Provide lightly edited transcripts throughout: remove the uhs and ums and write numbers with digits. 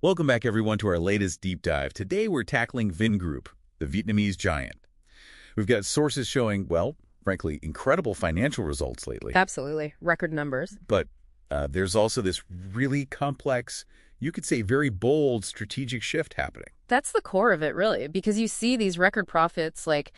Welcome back, everyone, to our latest deep dive. Today, we're tackling Vingroup, the Vietnamese giant. We've got sources showing, well, frankly, incredible financial results lately. Absolutely. Record numbers. But there's also this really complex, you could say very bold strategic shift happening. That's the core of it, really, because you see these record profits, like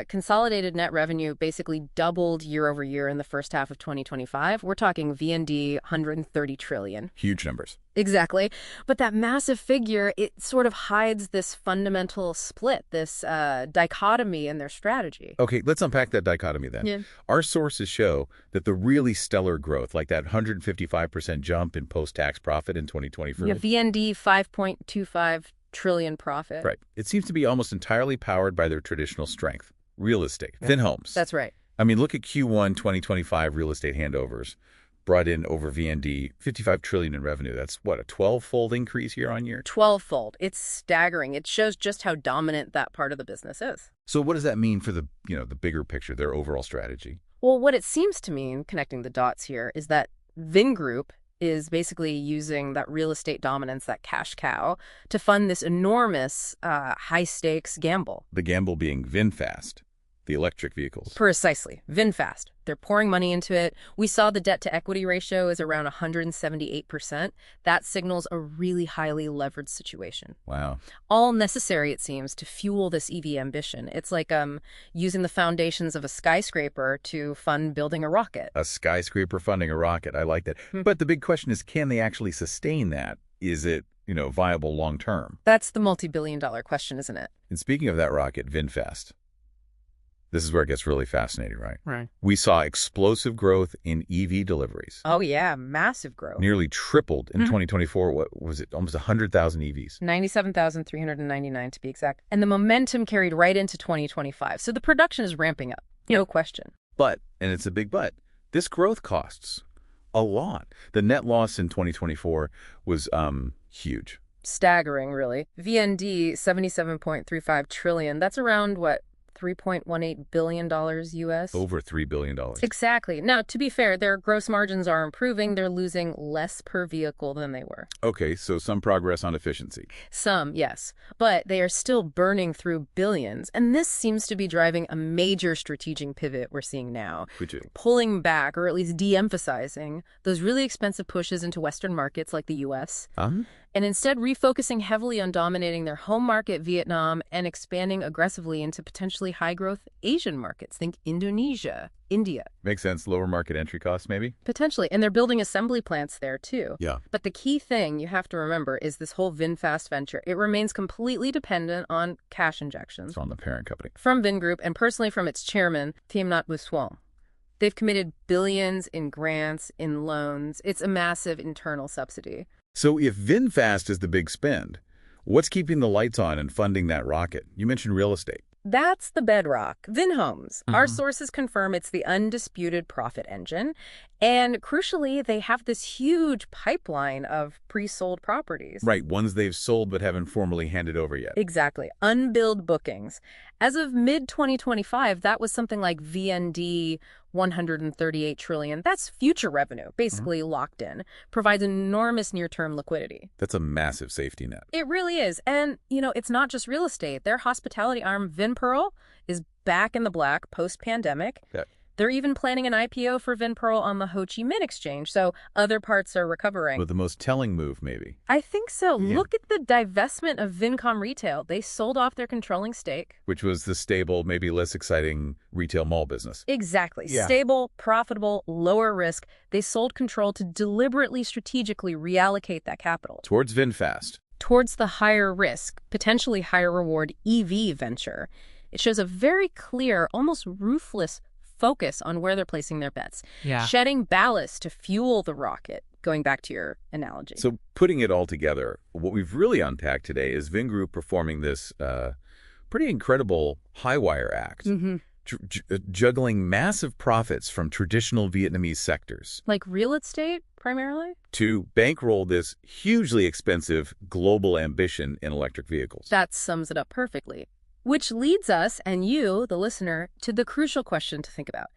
consolidated net revenue basically doubled year over year in the first half of 2025. We're talking VND 130 trillion. Huge numbers. Exactly. But that massive figure, it sort of hides this fundamental split, this dichotomy in their strategy. Okay, let's unpack that dichotomy then. Yeah. Our sources show that the really stellar growth, like that 155% jump in post-tax profit in 2024. Yeah, VND 5.25 trillion profit. Right. It seems to be almost entirely powered by their traditional strength, real estate, Vinhomes. That's right. I mean, look at Q1 2025 real estate handovers. Brought in over VND 55 trillion in revenue. That's what, a 12-fold increase year on year? 12-fold. It's staggering. It shows just how dominant that part of the business is. So what does that mean for the bigger picture, their overall strategy? Well, what it seems to mean, connecting the dots here, is that Vingroup is basically using that real estate dominance, that cash cow, to fund this enormous high-stakes gamble. The gamble being VinFast, the electric vehicles. Precisely. VinFast. They're pouring money into it. We saw the debt-to-equity ratio is around 178%. That signals a really highly leveraged situation. Wow. All necessary, it seems, to fuel this EV ambition. It's like using the foundations of a skyscraper to fund building a rocket. A skyscraper funding a rocket. I like that. But the big question is, can they actually sustain that? Is it, viable long term? That's the multi-billion-dollar question, isn't it? And speaking of that rocket, VinFast. This is where it gets really fascinating, right? Right. We saw explosive growth in EV deliveries. Oh, yeah. Massive growth. Nearly tripled in 2024. What was it? Almost 100,000 EVs. 97,399 to be exact. And the momentum carried right into 2025. So the production is ramping up. No question. But, and it's a big but, this growth costs a lot. The net loss in 2024 was huge. Staggering, really. VND, 77.35 trillion. That's around, what, $3.18 billion U.S.? Over $3 billion. Exactly. Now, to be fair, their gross margins are improving. They're losing less per vehicle than they were. Okay, so some progress on efficiency. Some, yes. But they are still burning through billions. And this seems to be driving a major strategic pivot we're seeing now. Which is? Pulling back, or at least de-emphasizing, those really expensive pushes into Western markets like the U.S. And instead refocusing heavily on dominating their home market, Vietnam, and expanding aggressively into potentially high-growth Asian markets. Think Indonesia, India. Makes sense. Lower market entry costs, maybe? Potentially. And they're building assembly plants there, too. Yeah. But the key thing you have to remember is this whole VinFast venture. It remains completely dependent on cash injections. From the parent company. From Vingroup, and personally from its chairman, Pham Nhat Vuong. They've committed billions in grants, in loans. It's a massive internal subsidy. So if VinFast is the big spend, what's keeping the lights on and funding that rocket? You mentioned real estate. That's the bedrock. Vinhomes. Our sources confirm it's the undisputed profit engine. And crucially, they have this huge pipeline of pre-sold properties. Right, ones they've sold but haven't formally handed over yet. Exactly. Unbilled bookings. As of mid-2025, that was something like VND 138 trillion. That's future revenue, basically locked in. Provides enormous near-term liquidity. That's a massive safety net. It really is. And, it's not just real estate. Their hospitality arm, VinPearl, is back in the black post-pandemic. Yeah. They're even planning an IPO for VinPearl on the Ho Chi Minh Exchange, so other parts are recovering. But the most telling move, maybe. I think so. Yeah. Look at the divestment of Vincom Retail. They sold off their controlling stake. Which was the stable, maybe less exciting retail mall business. Exactly. Yeah. Stable, profitable, lower risk. They sold control to deliberately, strategically reallocate that capital. Towards VinFast. Towards the higher risk, potentially higher reward EV venture. It shows a very clear, almost ruthless focus on where they're placing their bets. Yeah. Shedding ballast to fuel the rocket, going back to your analogy. So putting it all together, what we've really unpacked today is Vingroup performing this pretty incredible high-wire act, juggling massive profits from traditional Vietnamese sectors. Like real estate, primarily? To bankroll this hugely expensive global ambition in electric vehicles. That sums it up perfectly. Which leads us, and you, the listener, to the crucial question to think about.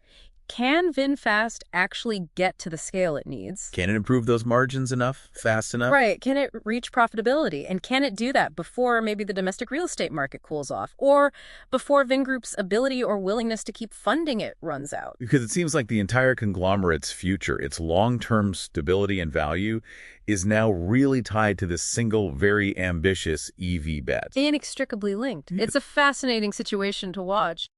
Can VinFast actually get to the scale it needs? Can it improve those margins enough, fast enough? Right. Can it reach profitability? And can it do that before maybe the domestic real estate market cools off? Or before Vingroup's ability or willingness to keep funding it runs out? Because it seems like the entire conglomerate's future, its long-term stability and value, is now really tied to this single, very ambitious EV bet. Inextricably linked. It's a fascinating situation to watch.